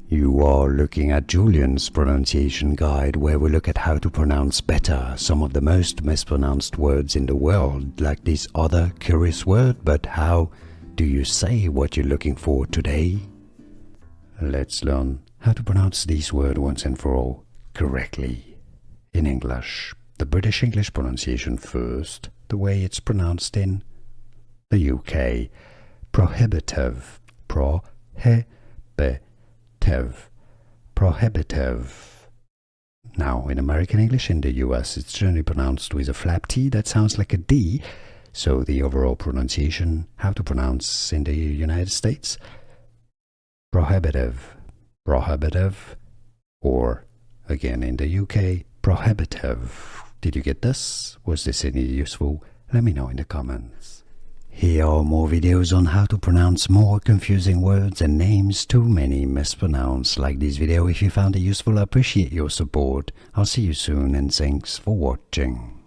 You are looking at Julian's pronunciation guide, where we look at how to pronounce better some of the most mispronounced words in the world, like this other curious word. But how do you say what you're looking for today? Let's learn how to pronounce this word once and for all correctly. In English, the British English pronunciation first, the way it's pronounced in the UK. Prohibitive. Prohibitive. Prohibitive. Now, in American English in the US, it's generally pronounced with a flap T that sounds like a D. So the overall pronunciation, how to pronounce in the United States? Prohibitive. Prohibitive. Or, again in the UK, prohibitive. Did you get this? Was this any useful? Let me know in the comments. Here are more videos on how to pronounce more confusing words and names too many mispronounced. Like this video if you found it useful. I appreciate your support. I'll see you soon and thanks for watching.